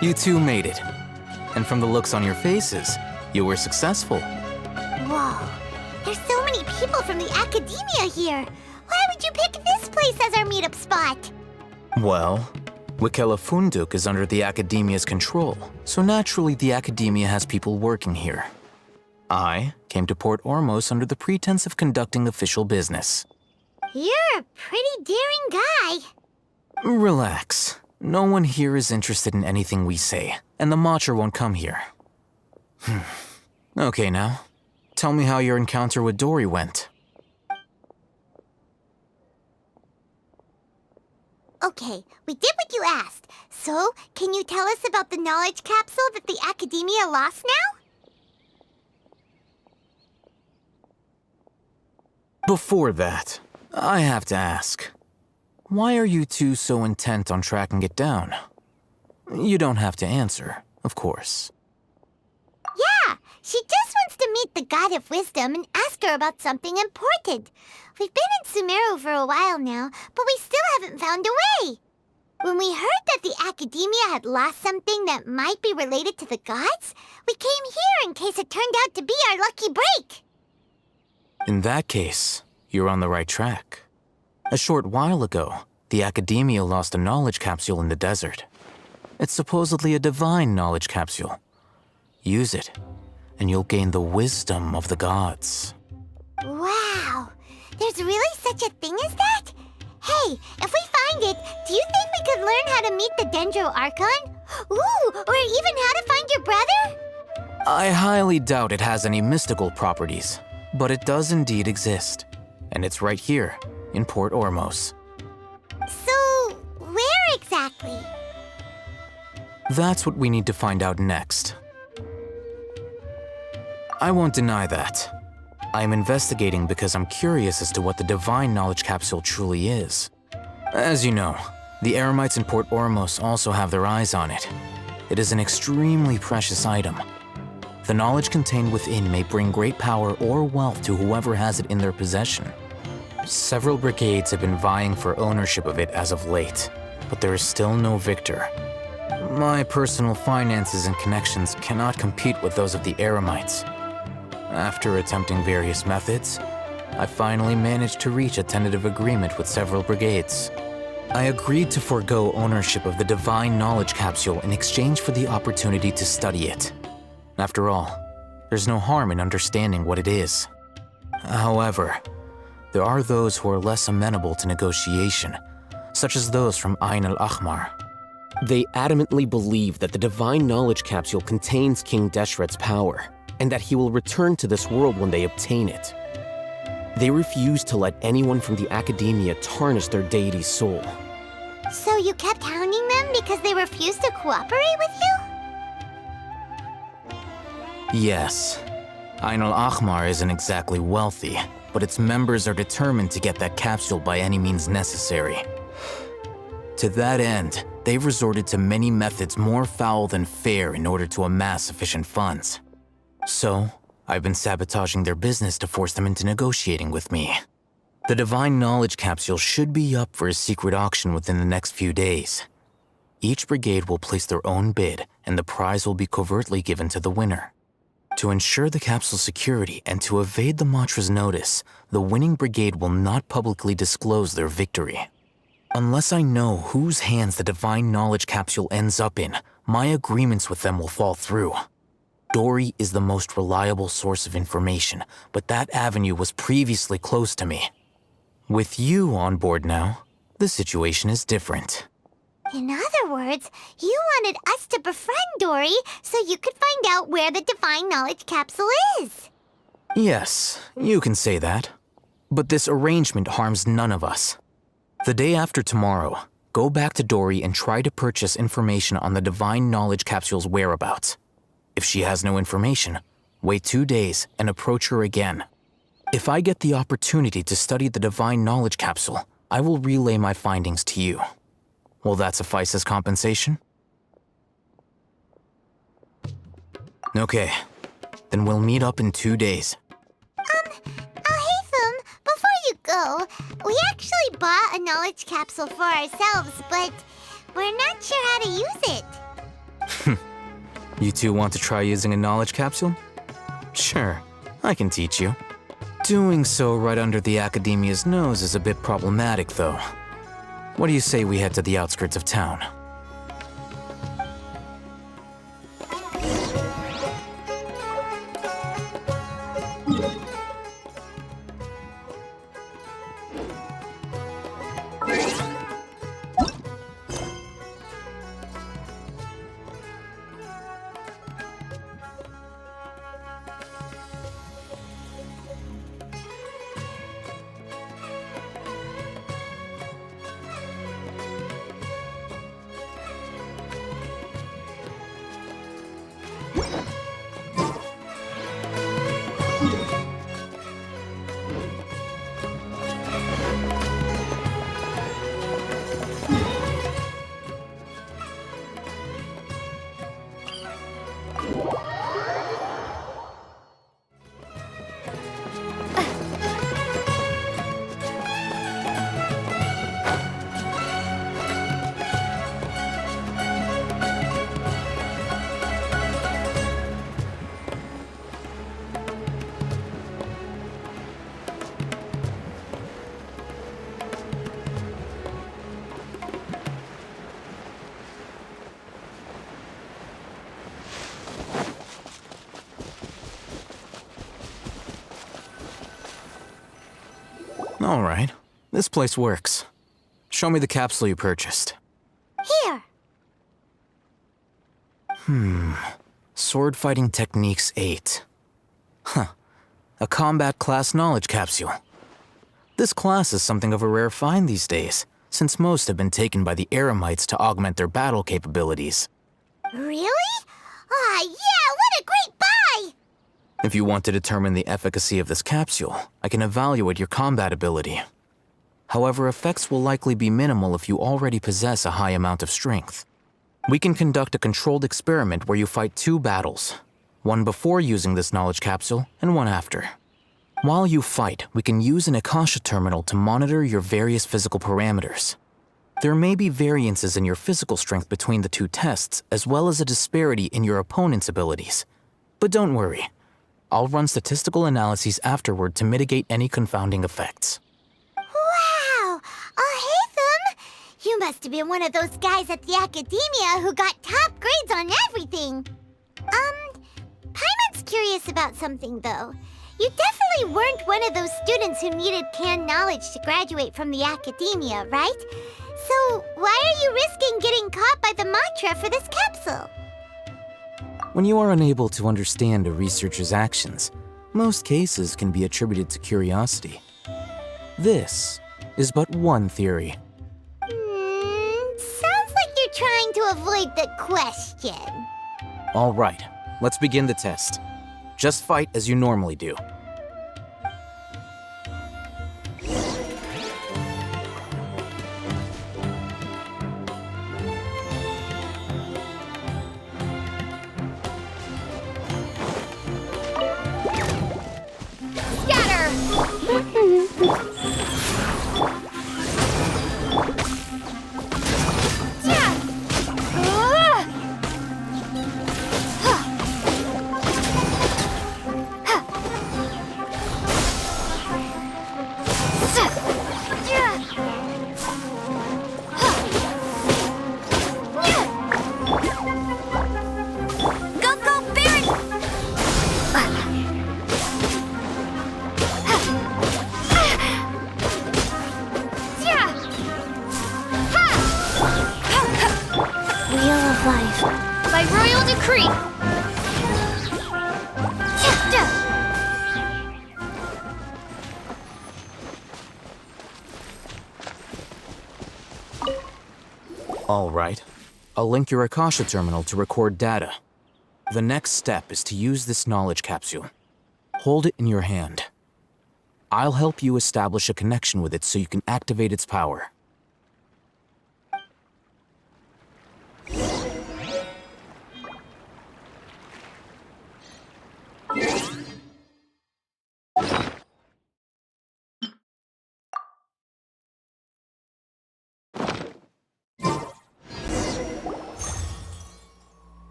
You two made it. And from the looks on your faces, you were successful. Whoa, there's so many people from the academia here. Why would you pick this place as our meetup spot? Well, Wikela Funduk is under the academia's control, so naturally the academia has people working here. I came to Port Ormos under the pretense of conducting official business. You're a pretty daring guy. Relax. No one here is interested in anything we say, and the Matcher won't come here. Okay now, tell me how your encounter with Dory went. Okay, we did what you asked. So, can you tell us about the knowledge capsule that the academia lost now? Before that, I have to ask, why are you two so intent on tracking it down? You don't have to answer, of course. Yeah, she just wants to meet the God of Wisdom and ask her about something important. We've been in Sumeru for a while now, but we still haven't found a way. When we heard that the academia had lost something that might be related to the gods, we came here in case it turned out to be our lucky break. In that case, you're on the right track. A short while ago, the academia lost a knowledge capsule in the desert. It's supposedly a divine knowledge capsule. Use it, and you'll gain the wisdom of the gods. Wow, there's really such a thing as that? Hey, if we find it, do you think we could learn how to meet the Dendro Archon? Ooh, or even how to find your brother? I highly doubt it has any mystical properties, but it does indeed exist. And it's right here, in Port Ormos. So, where exactly? That's what we need to find out next. I won't deny that. I am investigating because I'm curious as to what the divine knowledge capsule truly is. As you know, the Eremites in Port Ormos also have their eyes on it. It is an extremely precious item. The knowledge contained within may bring great power or wealth to whoever has it in their possession. Several brigades have been vying for ownership of it as of late, but there is still no victor. My personal finances and connections cannot compete with those of the Eremites. After attempting various methods, I finally managed to reach a tentative agreement with several brigades. I agreed to forego ownership of the divine knowledge capsule in exchange for the opportunity to study it. After all, there's no harm in understanding what it is. However, there are those who are less amenable to negotiation, such as those from Ain al-Ahmar. They adamantly believe that the divine knowledge capsule contains King Deshret's power, and that he will return to this world when they obtain it. They refuse to let anyone from the academia tarnish their deity's soul. So you kept hounding them because they refused to cooperate with you? Yes. Ain al-Ahmar isn't exactly wealthy, but its members are determined to get that capsule by any means necessary. To that end, they've resorted to many methods more foul than fair in order to amass sufficient funds. So, I've been sabotaging their business to force them into negotiating with me. The divine knowledge capsule should be up for a secret auction within the next few days. Each brigade will place their own bid, and the prize will be covertly given to the winner. To ensure the capsule's security and to evade the Matra's notice, the winning brigade will not publicly disclose their victory. Unless I know whose hands the divine knowledge capsule ends up in, my agreements with them will fall through. Dory is the most reliable source of information, but that avenue was previously closed to me. With you on board now, the situation is different. In other words, you wanted us to befriend Dory so you could find out where the divine knowledge capsule is. Yes, you can say that. But this arrangement harms none of us. The day after tomorrow, go back to Dory and try to purchase information on the divine knowledge capsule's whereabouts. If she has no information, wait 2 days and approach her again. If I get the opportunity to study the divine knowledge capsule, I will relay my findings to you. Will that suffice as compensation? Okay, then we'll meet up in 2 days. Haytham, before you go, we actually bought a knowledge capsule for ourselves, but we're not sure how to use it. You two want to try using a knowledge capsule? Sure, I can teach you. Doing so right under the academia's nose is a bit problematic, though. What do you say we head to the outskirts of town? All right, this place works. Show me the capsule you purchased. Here. Sword Fighting Techniques 8. Huh. A combat class knowledge capsule. This class is something of a rare find these days, since most have been taken by the Eremites to augment their battle capabilities. Really? Ah, yeah, what a great buy! If you want to determine the efficacy of this capsule, I can evaluate your combat ability. However, effects will likely be minimal if you already possess a high amount of strength. We can conduct a controlled experiment where you fight 2 battles, one before using this knowledge capsule and one after. While you fight, we can use an Akasha terminal to monitor your various physical parameters. There may be variances in your physical strength between the 2 tests, as well as a disparity in your opponent's abilities. But don't worry. I'll run statistical analyses afterward to mitigate any confounding effects. Wow! Oh, hey, Thum! You must have been one of those guys at the academia who got top grades on everything. Paimon's curious about something, though. You definitely weren't one of those students who needed canned knowledge to graduate from the academia, right? So why are you risking getting caught by the mantra for this capsule? When you are unable to understand a researcher's actions, most cases can be attributed to curiosity. This is but one theory. Sounds like you're trying to avoid the question. All right, let's begin the test. Just fight as you normally do. By royal decree. All right. I'll link your Akasha terminal to record data. The next step is to use this knowledge capsule. Hold it in your hand. I'll help you establish a connection with it so you can activate its power.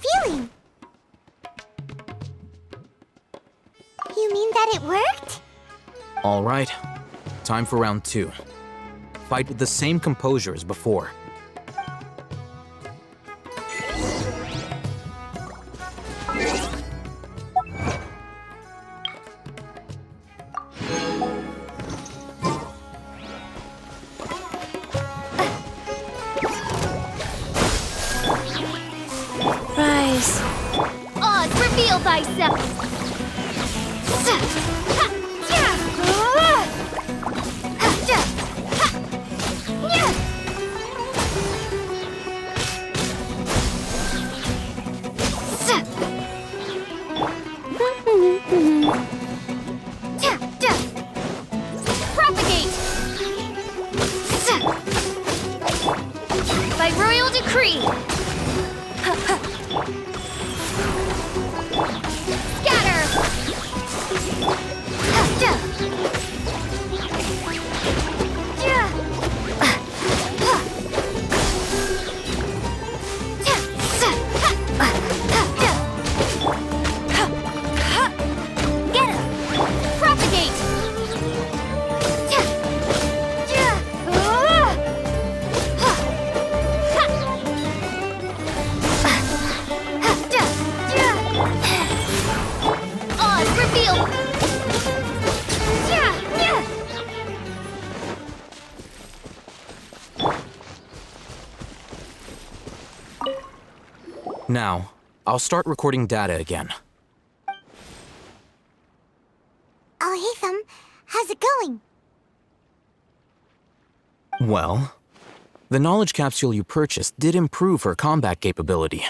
feeling? You mean that it worked? All right, time for round 2. Fight with the same composure as before. Rise. Oz, reveal thyself. Propagate. By royal decree. Scatter! Get him! Propagate! Oz, reveal! Now, I'll start recording data again. Oh, hey, Thumb. How's it going? Well, the knowledge capsule you purchased did improve her combat capability.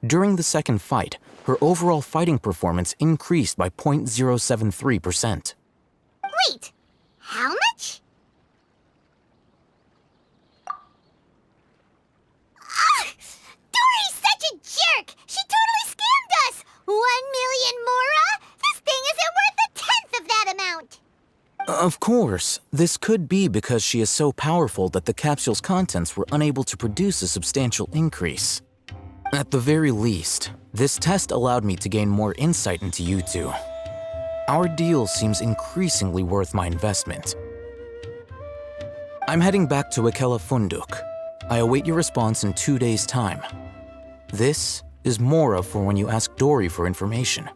During the second fight, her overall fighting performance increased by 0.073%. Wait, how much? Dory's such a jerk! She totally scammed us! 1 million mora? This thing isn't worth a tenth of that amount! Of course, this could be because she is so powerful that the capsule's contents were unable to produce a substantial increase. At the very least, this test allowed me to gain more insight into you two. Our deal seems increasingly worth my investment. I'm heading back to Ikela Funduk. I await your response in 2 days' time. This is Mora for when you ask Dory for information.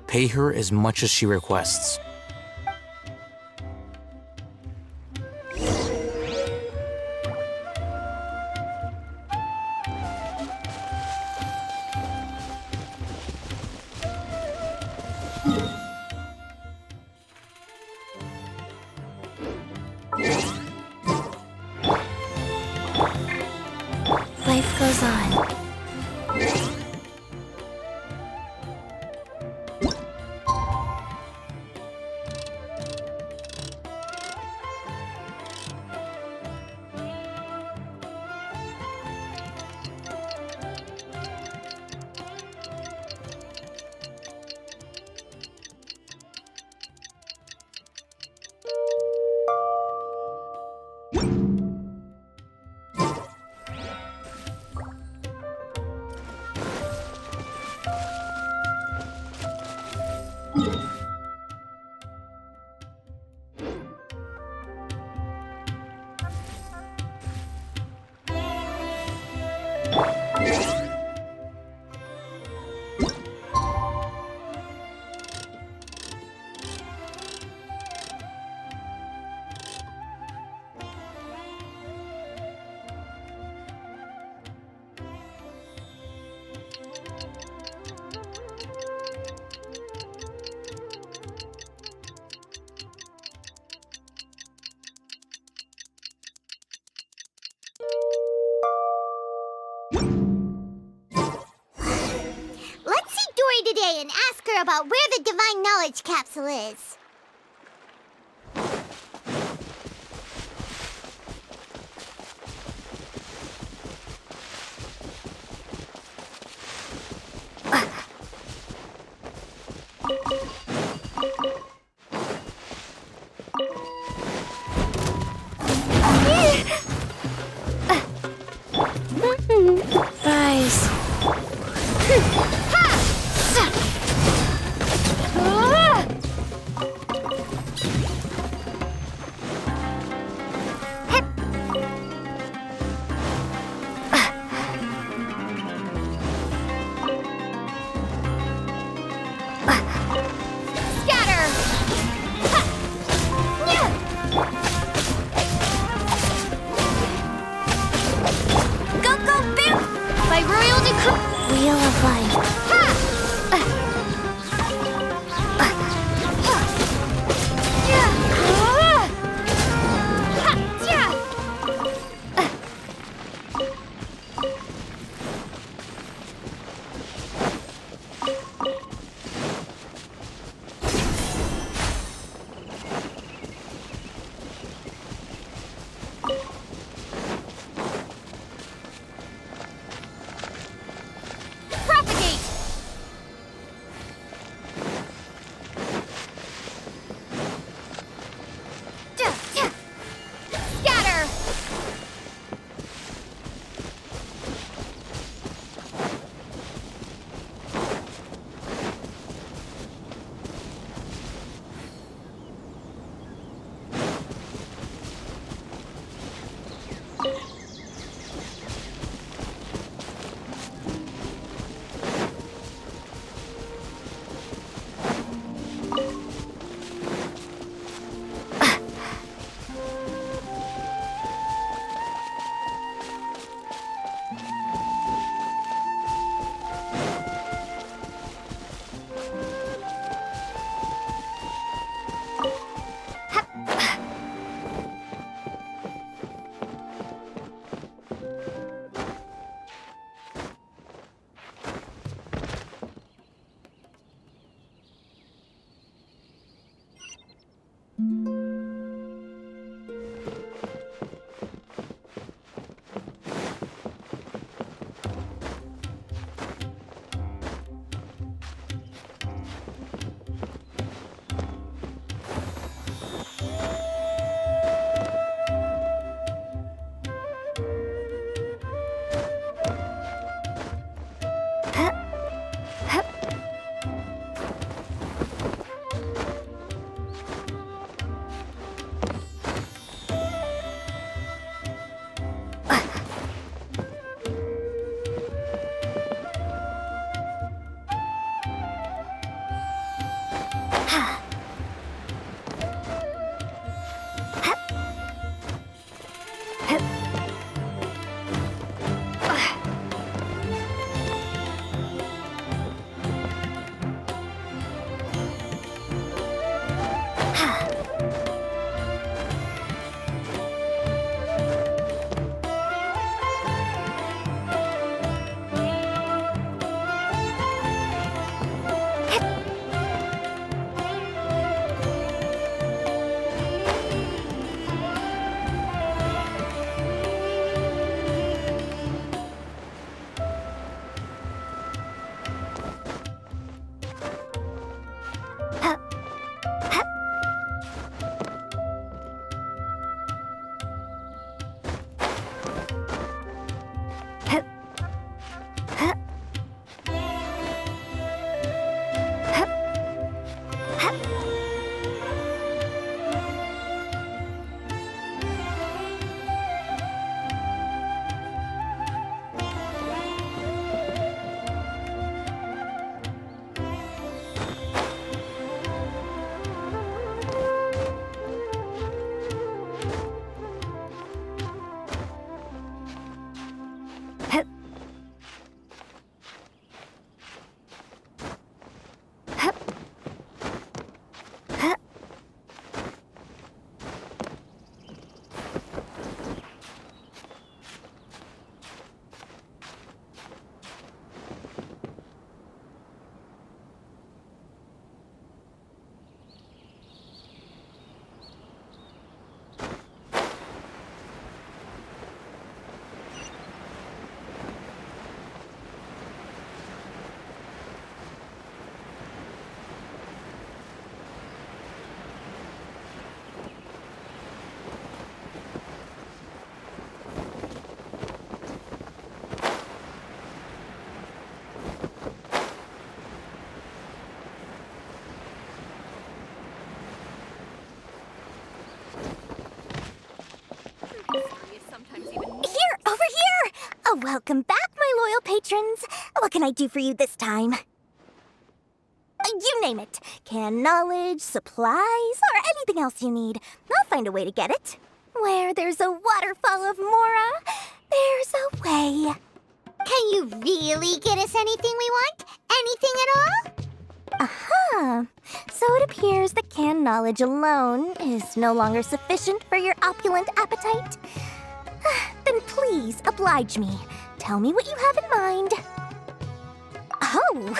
Pay her as much as she requests. Life goes on. Let's see Dory today and ask her about where the Divine Knowledge Capsule is. Rise. Welcome back, my loyal patrons. What can I do for you this time? You name it. Canned knowledge, supplies, or anything else you need. I'll find a way to get it. Where there's a waterfall of Mora, there's a way. Can you really get us anything we want? Anything at all? Aha! So it appears that canned knowledge alone is no longer sufficient for your opulent appetite. Then please oblige me. Tell me what you have in mind. Oh!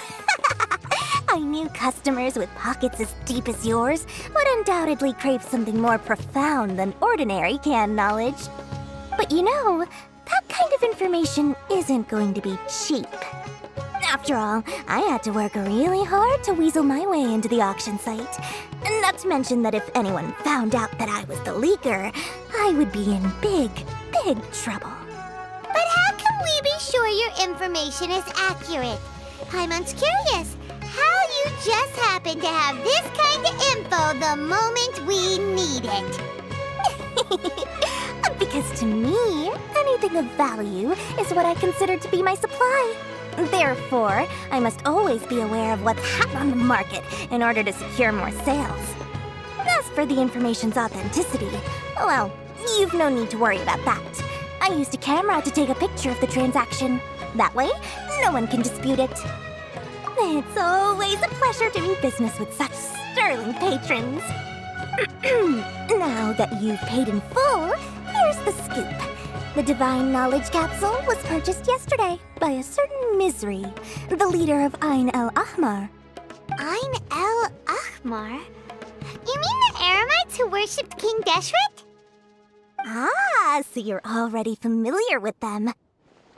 I knew customers with pockets as deep as yours would undoubtedly crave something more profound than ordinary canned knowledge. But you know, that kind of information isn't going to be cheap. After all, I had to work really hard to weasel my way into the auction site. Not to mention that if anyone found out that I was the leaker, I would be in big trouble. But how can we be sure your information is accurate? Paimon's curious how you just happen to have this kind of info the moment we need it. Because to me, anything of value is what I consider to be my supply. Therefore, I must always be aware of what's hot on the market in order to secure more sales. As for the information's authenticity, well, you've no need to worry about that. I used a camera to take a picture of the transaction. That way, no one can dispute it. It's always a pleasure doing business with such sterling patrons. Now that you've paid in full, here's the scoop. The Divine Knowledge Capsule was purchased yesterday by a certain Misery, the leader of Ain el-Ahmar. Ain el-Ahmar? You mean the Eremites who worshipped King Deshret? Ah, so you're already familiar with them.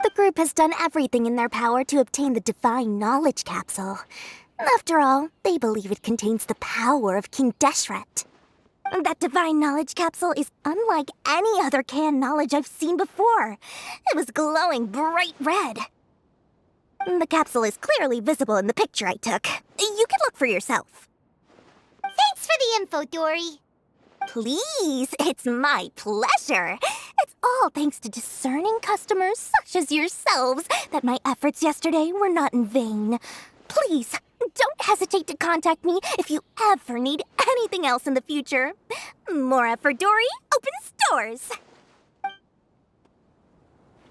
The group has done everything in their power to obtain the Divine Knowledge Capsule. After all, they believe it contains the power of King Deshret. That Divine Knowledge Capsule is unlike any other canned knowledge I've seen before. It was glowing bright red. The capsule is clearly visible in the picture I took. You can look for yourself. Thanks for the info, Dory. Please, it's my pleasure. It's all thanks to discerning customers such as yourselves that my efforts yesterday were not in vain. Please, don't hesitate to contact me if you ever need anything else in the future. Mora for Dory opens doors.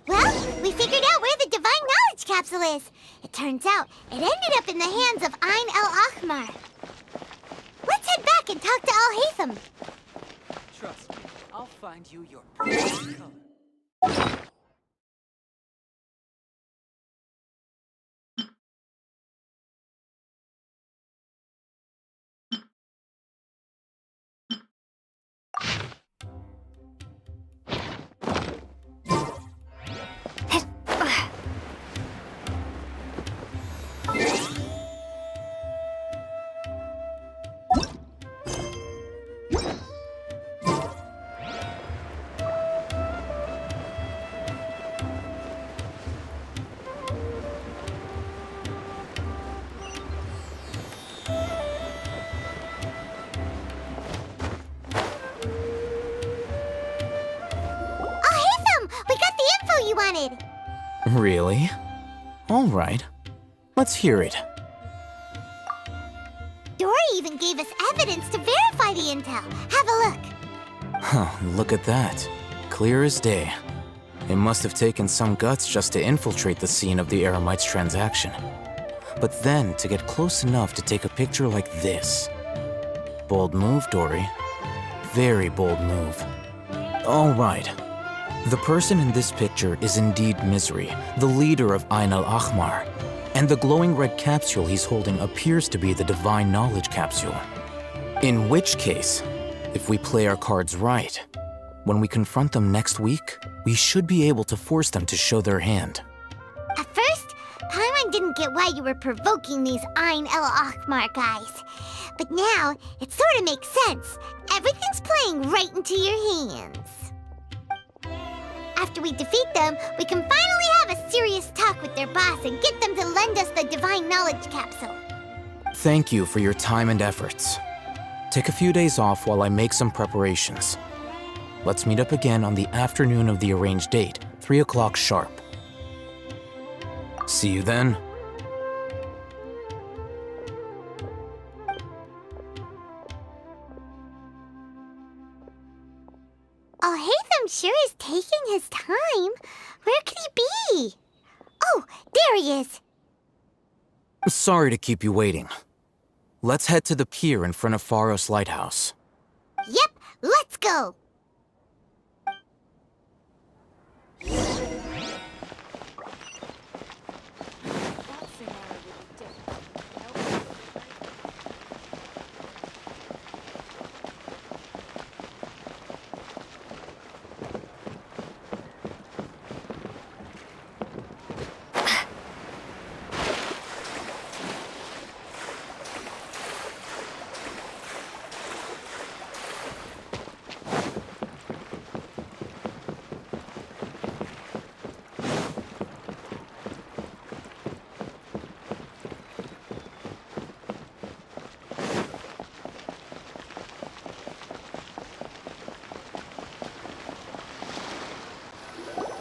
Well, we figured out where the Divine Knowledge Capsule is. It turns out it ended up in the hands of Ain el-Ahmar. Let's head back and talk to Al-Haytham. Trust me, I'll find you your perfect color. Wanted. Really? All right. Let's hear it. Dory even gave us evidence to verify the intel. Have a look. Huh, look at that. Clear as day. It must have taken some guts just to infiltrate the scene of the Eremites' transaction. But then to get close enough to take a picture like this. Bold move, Dory. Very bold move. All right. The person in this picture is indeed Misery, the leader of Ain el-Ahmar, and the glowing red capsule he's holding appears to be the Divine Knowledge Capsule. In which case, if we play our cards right, when we confront them next week, we should be able to force them to show their hand. At first, Paimon didn't get why you were provoking these Ain el-Ahmar guys. But now, it sort of makes sense. Everything's playing right into your hands. After we defeat them, we can finally have a serious talk with their boss and get them to lend us the Divine Knowledge Capsule. Thank you for your time and efforts. Take a few days off while I make some preparations. Let's meet up again on the afternoon of the arranged date, 3 o'clock sharp. See you then. Oh, Haytham sure is taking his time. Where could he be? Oh, there he is. Sorry to keep you waiting. Let's head to the pier in front of Pharos Lighthouse. Yep, let's go.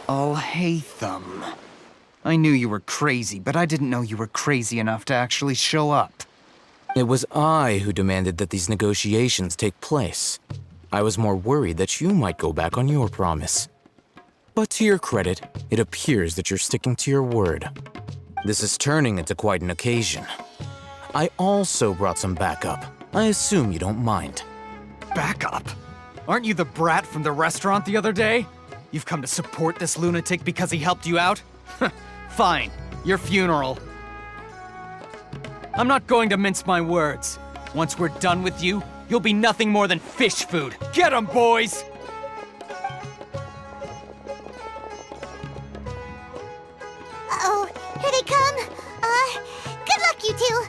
Oh, Haytham. I knew you were crazy, but I didn't know you were crazy enough to actually show up. It was I who demanded that these negotiations take place. I was more worried that you might go back on your promise. But to your credit, it appears that you're sticking to your word. This is turning into quite an occasion. I also brought some backup. I assume you don't mind. Backup? Aren't you the brat from the restaurant the other day? You've come to support this lunatic because he helped you out? Fine, your funeral. I'm not going to mince my words. Once we're done with you, you'll be nothing more than fish food. Get 'em, boys! Uh-oh, here they come. Good luck, you two.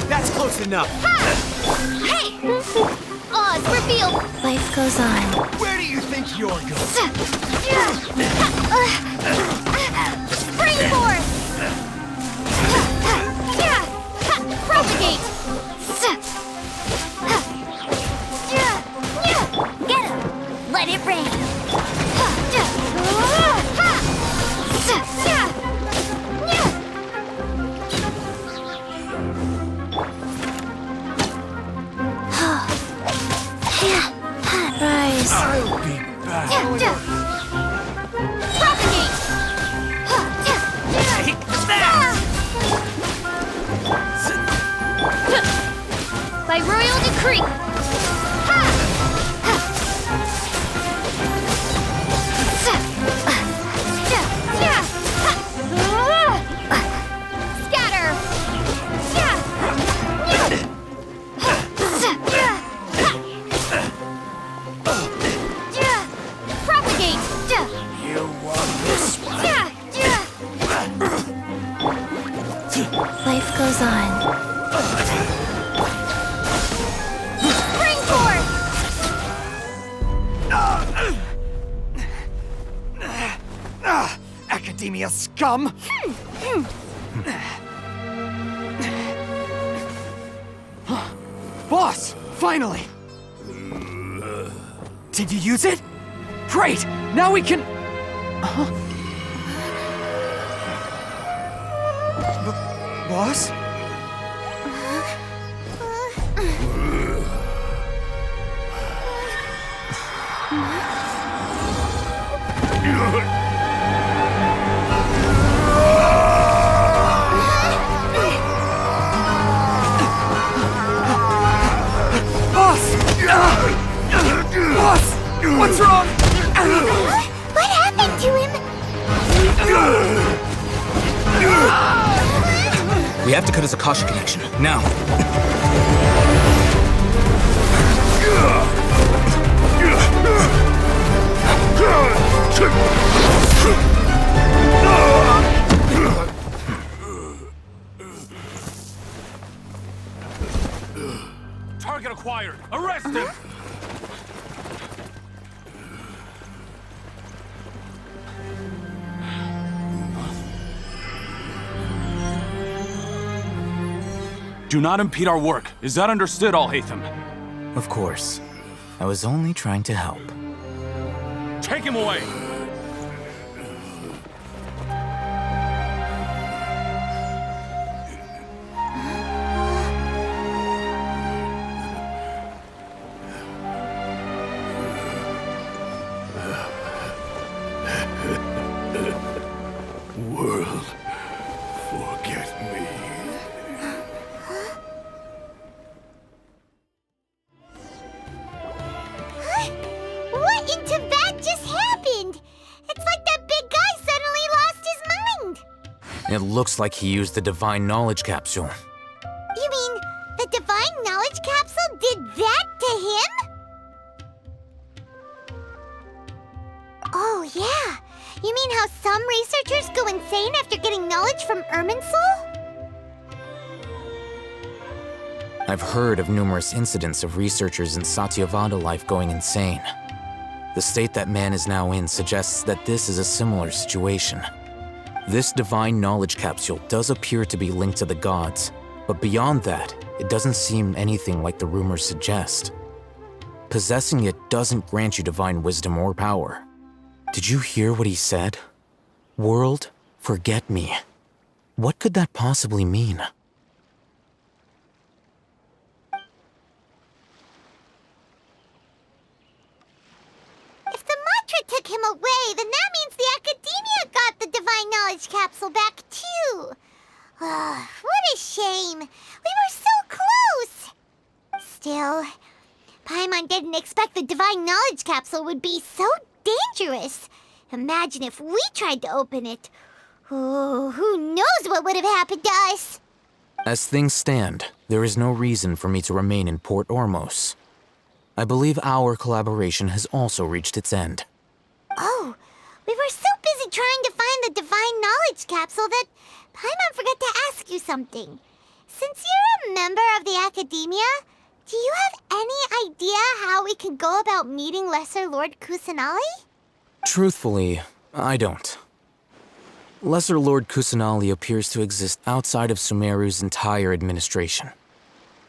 That's close enough. Hey! Oz revealed! Life goes on. Where do you think you're going? Springboard! Propagate! Get him! Let it rain! Rise. I'll be back. Propagate! Take that! By royal decree! Scatter! Propagate! You want this one? Life goes on. Springboard! Academia scum! Boss! Finally! Did you use it? Great! Now we can... Boss? Boss! What's wrong? What happened to him? We have to cut his Akasha connection, now. Target acquired! Arrest him! Do not impede our work. Is that understood, Al-Haytham? Of course. I was only trying to help. Take him away! World, forget me. What in Tibet just happened? It's like that big guy suddenly lost his mind. It looks like he used the divine knowledge capsule. You mean the divine knowledge capsule did that to him? Oh, yeah. You mean how some researchers go insane after getting knowledge from Irminsul? I've heard of numerous incidents of researchers in Satyavada life going insane. The state that man is now in suggests that this is a similar situation. This divine knowledge capsule does appear to be linked to the gods, but beyond that, it doesn't seem anything like the rumors suggest. Possessing it doesn't grant you divine wisdom or power. Did you hear what he said? World, forget me. What could that possibly mean? If the mantra took him away, then that means the Academia got the divine knowledge capsule back too. What a shame. We were so close. Still, Paimon didn't expect the divine knowledge capsule would be so dangerous. Imagine if we tried to open it. Oh, who knows what would have happened to us? As things stand, there is no reason for me to remain in Port Ormos. I believe our collaboration has also reached its end. Oh, we were so busy trying to find the divine knowledge capsule that Paimon forgot to ask you something. Since you're a member of the Academia, do you have any idea how we can go about meeting Lesser Lord Kusanali? Truthfully, I don't. Lesser Lord Kusanali appears to exist outside of Sumeru's entire administration.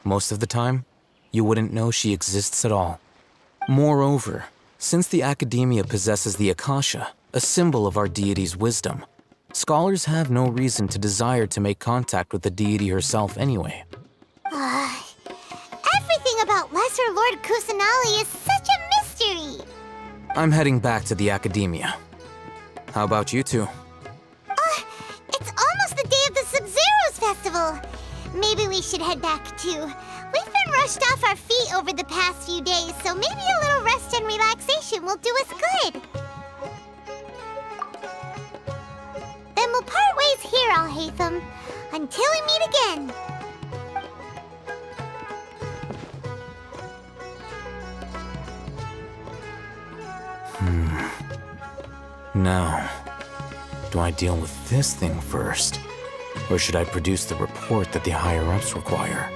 Most of the time, you wouldn't know she exists at all. Moreover, since the Academia possesses the Akasha, a symbol of our deity's wisdom, scholars have no reason to desire to make contact with the deity herself anyway. Everything about Lesser Lord Kusanali is such a mystery. I'm heading back to the Academia. How about you two? It's almost the day of the Sub-Zeros festival. Maybe we should head back too. We've been rushed off our feet over the past few days, so maybe a little rest and relaxation will do us good. Then we'll part ways here, Al-Haytham, until we meet again. Now, do I deal with this thing first? Or should I produce the report that the higher-ups require?